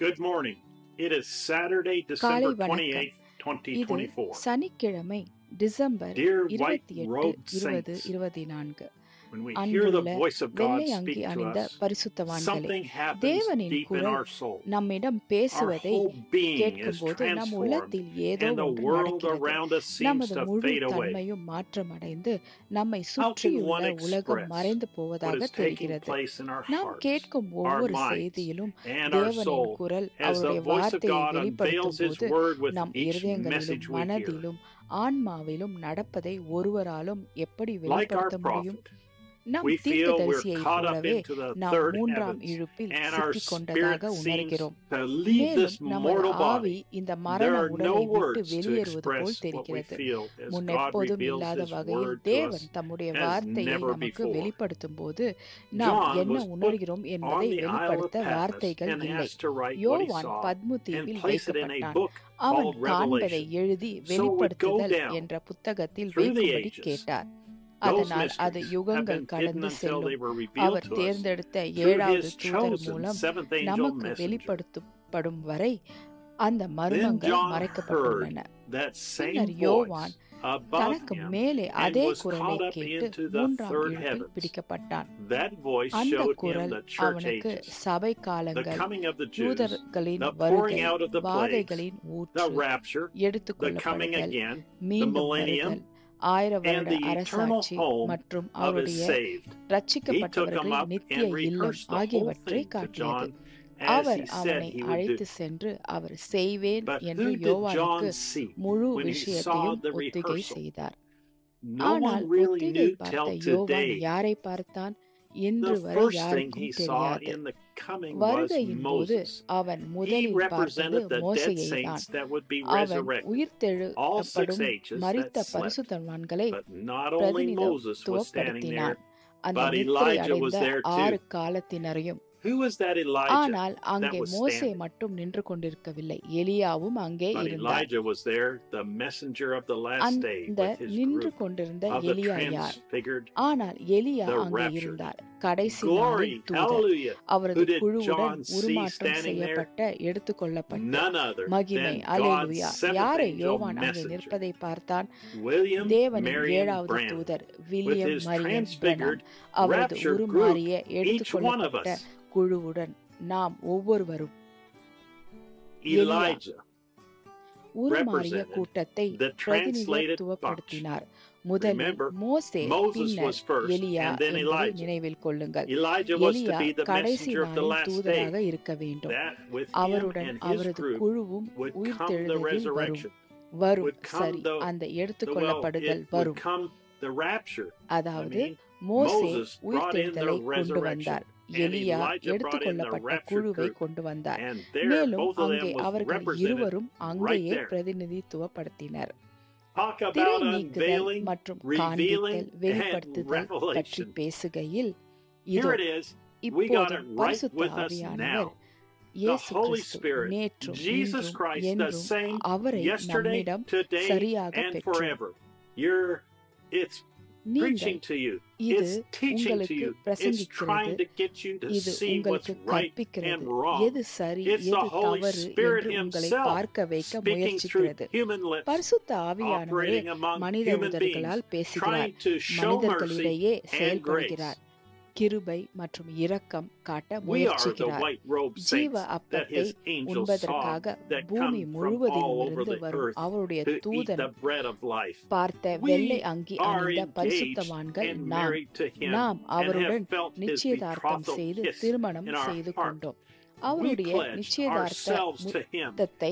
Good morning. It is Saturday, காலை December வணக்கம். 28th, இது 2024. சனிக்கிழமை December Dear white 28, robed 2024. saints, when we hear the அன்புள்ள voice of God வெள்ளை speak அங்கி to அணிந்த us, பரிசுத்தவான்களே, something happens தேவனின் deep in குரல் our soul. நம்மிடம் Our பேசுவதை whole being is கேட்கும்போது நம் transformed, உள்ளத்தில் ஏதோ and the ஒன்று world நடக்கிறது. around us seems நமது to முழு fade away. தன்மையும் மாற்றமடைந்து நம்மை How can சுற்றியுள்ள one உலகம் express மறைந்து what போவதாக is taking தெரிகிறது. place in our நாம் hearts, கேட்கும் our ஒவ்வொரு minds, செய்தியிலும் and our தேவனின் soul குரல் as the அவருடைய voice of வார்த்தையை God unveils வெளிப்படுத்தும் His போது word with நம் each இருதயங்களிலும் message we hear? மனதிலும் ஆன்மாவிலும் நடப்பதை ஒருவராலும் எப்படி Like our வெளிப்படுத்த முடியும்? prophet, நம் we feel we're தீர்க்கதரிசியை caught up போலவே into the நாம் third மூன்றாம் heavens, இழுப்பில் and our சிக்கிக் spirit கொண்டதாக seems உணர்கிறோம். to leave this மேலும் நமது mortal ஆவி body. இந்த மரண There are உடலை no விட்டு words to வெளியேறுவது போல் express what we தெரிகிறது. feel as God முன்னெப்போதும் reveals இல்லாத His வகையில் word to us தேவன் தம்முடைய as வார்த்தையை never நமக்கு before. வெளிப்படுத்தும் போது நாம் John என்ன was put உணர்கிறோம் on என்பதை the Isle of வெளிப்படுத்த Patmos வார்த்தைகள் and இல்லை. asked to write what he யோவான் saw பத்மு and தீவில் place it in a வைக்கப்பட்டான். book அவன் called காண்பதை Revelation, எழுதி so it would go வெளிப்படுத்துதல் down என்ற புத்தகத்தில் through the வைக்கும்படி ages. கேட்டார். Those அதனால் அது mysteries have யுகங்கள் been hidden கடந்து until செல்லும். they were revealed our to us தேர்ந்தெடுத்த through ஏழாவது His தூதர் chosen மூலம் seventh angel நமக்கு messenger. வெளிப்படுத்தப்படும் வரை அந்த Then மர்மங்கள் John மறைக்கப்பட்டுள்ளன. heard that same பின்னர் voice யோவான் above தனக்கு him மேலே and அதே was குரலை caught up கேட்டு into the மூன்றாம் third இழுப்பில் heavens. பிடிக்கப்பட்டான். That voice அந்த showed him குரல் the church அவனுக்கு ages, சபை the காலங்கள், coming of the Jews, யூதர்களின் the வருகை, pouring out of the plagues, வாதைகளின் the ஊற்று, rapture, the coming எடுத்துக்கொள்ளப்படுதல், again, the மீண்டும் millennium, வருதல், 1000 and வருட the eternal அரசாட்சி home மற்றும் of His அவருடைய saved. He took him ரட்சிக்கப்பட்டவர்களின் up நித்திய and இல்லம் rehearsed the whole ஆகியவற்றை thing to காட்டியது. John as our he said அவனை he would do. அழைத்து சென்று அவர் செய்வேன் But என்று who did யோவானுக்கு John see முழு when he saw விஷயத்தையும் the ஒத்திகை rehearsal? செய்தார். No ஆனால் one really ஒத்திகை knew பார்த்த till யோவான் today. யாரை பார்த்தான்? இன்று The வரை first thing யாருக்கும் he saw தெரியாது. in the coming was வருகையின் போது Moses. அவன் He முதலில் பார்த்தது represented the dead மோசேயை தான். saints that would be அவன் resurrected. All 6 உயிர்த்தெழுப்படும் ages மரித்த that slept. பரிசுத்தவான்களை But not only Moses was standing there, பிரதிநிதித்துவப்படுத்தினான். அந்த but நித்திரை Elijah was அடைந்த there 6 too. காலத்தினரையும். Who was that Elijah ஆனால் that அங்கே was மோசே standing? மட்டும் நின்று கொண்டிருக்கவில்லை, எலியாவும் அங்கே But இருந்தார். Elijah was there, the messenger of the last day, அந்த with his நின்று group கொண்டிருந்த of the எலியா யார்? transfigured, ஆனால் எலியா the அங்கே raptured. இருந்தார், கடைசி Glory, நாளின் தூதர். hallelujah. அவரது Who did குழுவுடன் John see உருமாற்றம் standing there? செய்யப்பட்ட எடுத்துக்கொள்ளப்பட்ட None other மகிமை, than அல்லேலூயா. God's seventh யாரை angel யோவான் அங்கே messenger, நிற்பதை பார்த்தான்? William தேவனின் Marion 7வது Branham, தூதர் with William his Marian Pranam transfigured, அவரது raptured group, உருமாறிய each one of எடுத்துக்கொள்ளப்பட்ட us. குழுவுடன் நாம் ஒவ்வொருவரும். எலியா Elijah உருமாறிய represented கூட்டத்தை the translated bunch. பிரதிநிதித்துவப்படுத்தினார். முதலில் Remember, மோசே, Moses பின்னர் was first, எலியா and then என்பதை Elijah. நினைவில் கொள்ளுங்கள். Elijah was to எலியா be the கடைசி messenger of the நாளின் last தூதராக day. இருக்க வேண்டும். That with him அவருடன் and his அவரது group குழுவும் would come the உயிர்த்தெழுதலில் வரும். resurrection, வரும் would come சரி, அந்த it எடுத்துக்கொள்ளப்படுதல் would வரும். come the rapture. அதாவது I mean, மோசே Moses brought in the உயிர்த்தெழுதலை கொண்டு resurrection, வந்தார், and எலியா Elijah brought in the எடுத்துக்கொள்ளப்பட்ட raptured குழுவை group. கொண்டு வந்தார். And there, மேலும் both of அங்கே them was அவர்கள் represented இருவரும் right அங்கேயே there. பிரதிநிதித்துவப்படுத்தினர். Talk திரை about நீக்குதல் unveiling, மற்றும் revealing, காண்பித்தல், and வெளிப்படுத்துதல் பற்றி revelation. பேசுகையில் Here இதோ it is. We இப்போது got it right பரிசுத்த with us ஆவியானவர் now. The இயேசு Holy கிறிஸ்து Spirit, நேற்றும் Jesus இன்றும் Christ, the என்றும் same அவரை yesterday, நம்மிடம் today, சரியாக and பெற்றோம். forever. It's நீங்கள் preaching to you. இது It's teaching to உங்களுக்கு you. It's பிரசங்கிக்கிறது, trying to get you to இது see what's உங்களுக்கு right கற்பிக்கிறது, and wrong. எது சரி It's the எது Holy தவறு Spirit என்று உங்களை Himself பார்க்க வைக்க speaking through முயற்சிக்கிறது. human lips, பரிசுத்த ஆவியானவரே operating among மனித human beings, உதடுகளால் பேசுகிறார், trying to show mercy மனிதர்களிடையே and grace. செயல்படுகிறார், கிருபை மற்றும் இரக்கம் காட்ட We are the முயற்சிக்கிறார். white-robed ஜீவ saints that அப்பத்தை His angels saw உண்பதற்காக that பூமி come from முழுவதிலும் all over இருந்து the வரும் earth அவருடைய to eat தூதன் the bread of life. பார்த்த We வெள்ளை அங்கி are அணிந்த engaged பரிசுத்தவான்கள் and நாம். married to Him நாம் and have அவருடன் felt His நிச்சயதார்த்தம் betrothal செய்து kiss திருமணம் in our செய்து heart. கொண்டோம். We அவருடைய pledged நிச்சயதார்த்த ourselves to Him முத்தத்தை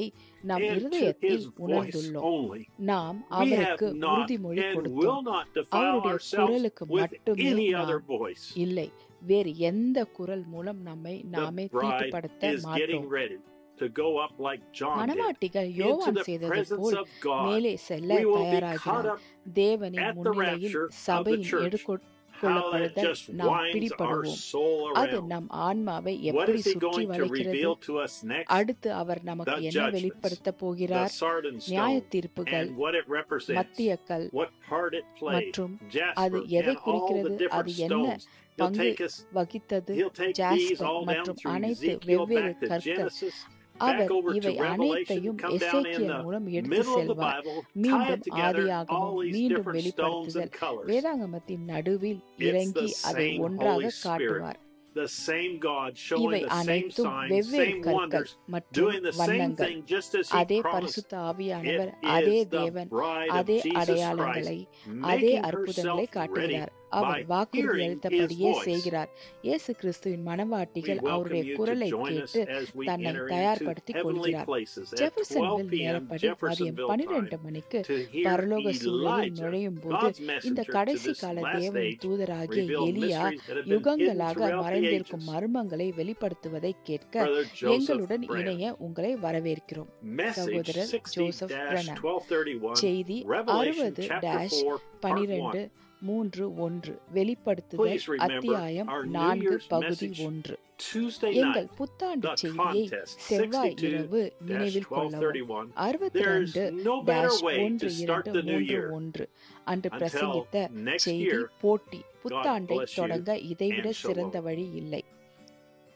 நம் and to இருதயத்தில் His voice உணர்ந்துள்ளோம். only. நாம் We have அவருக்கு not உறுதிமொழி and கொடுத்தோம். will not defile அவருடைய ourselves குரலுக்கு with மட்டுமே any other நாம் voice. இல்லை, வேறு எந்த குரல் மூலம் நம்மை The நாமே bride தீட்டுப்படுத்த is getting மாட்டோம். ready to go up like John did மணவாட்டிகள் into யோவான் the செய்தது presence போல் of God. மேலே செல்ல We will be caught தயாராகிறார். up தேவனின் at the முன்னிலையில் rapture of the சபையின் church. How that எடுத்துக்கொள்ளப்படுதல் just நாம் winds our பிடிபடுவோம். soul அது around. நம் ஆன்மாவை What எப்படி is He சுற்றி going to வளைக்கிறது? reveal to us next? அடுத்து அவர் நமக்கு The என்ன judgments, வெளிப்படுத்த the போகிறார்? sardine நியாய stone, தீர்ப்புகள், and what it represents, மத்தியக்கல் what part it played, மற்றும் jasper, அது எதை and all the குறிக்கிறது, அது different என்ன stones. He'll பங்கு take us, வகித்தது, He'll take these jasper all down மற்றும் through அனைத்து Ezekiel வெவ்வேறு back to கற்கள் Genesis, back அவர் over to இவை Revelation, அனைத்தையும் come down in Ezekiel the மூலம் எடுத்து middle of the செல்வார். Bible, tie it மீண்டும் together, ஆதியாகமம், all these மீண்டும் different stones வெளிப்படுத்துதல், and colors. வேதாகமத்தின் நடுவில் It's இறங்கி the அதை same Holy ஒன்றாக Spirit, காட்டுவார். the same God showing இவை the same அனைத்தும் signs, வெவ்வேறு same கற்கள் wonders, மற்றும் doing the same வண்ணங்கள். thing just as He அதே promised. பரிசுத்த ஆவியானவர் It அதே is the தேவன் bride of அதே Jesus Christ, அடையாளங்களை அதே making அற்புதங்களை herself ready காட்டுகிறார். அவர் by வாக்குறுதி hearing His அளித்தபடியே voice. செய்கிறார். இயேசு கிறிஸ்துவின் We மனவாட்டிகள் welcome அவருடைய you to குரலை join us கேட்டு as we தன்னை enter into தயார்படுத்திக் heavenly கொள்கிறார். places at 12 ஜெஃபர்சன்வில் p.m. நேரப்படி மதியம் Jeffersonville 12 time மணிக்கு to hear பரலோக சூழலில் Elijah, நுழையும் போது God's இந்த messenger to கடைசி this கால last தேவனின் age, தூதராகிய reveal எலியா mysteries that have been hidden யுகங்களாக throughout the மறைந்திருக்கும் ages. மர்மங்களை வெளிப்படுத்துவதை கேட்க Brother Joseph எங்களுடன் Branham. இணைய உங்களை வரவேற்கிறோம். Message சகோதரர் ஜோசப் பிரணாம். 60-1231, செய்தி Revelation 60 chapter 4, part 1. 12:3-1 வெளிப்படுத்துதல் Please remember அத்தியாயம் our New 4 Year's பகுதி message 1. Tuesday எங்கள் night, புத்தாண்டு the செய்தியை contest, செவ்வாய் இரவு நினைவில் கொள்ளவும். 62-1231. There's no better way to start the new year. 62-1-2-3-1 அன்று Until பிரசங்கித்த next செய்தி year, போட்டி. God புத்தாண்டை bless you தொடங்க இதைவிட and சிறந்த shalom. வழி இல்லை.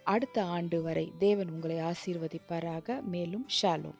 அடுத்த ஆண்டு வரை தேவன் உங்களை ஆசீர்வதிப்பாராக. மேலும் ஷாலோம்.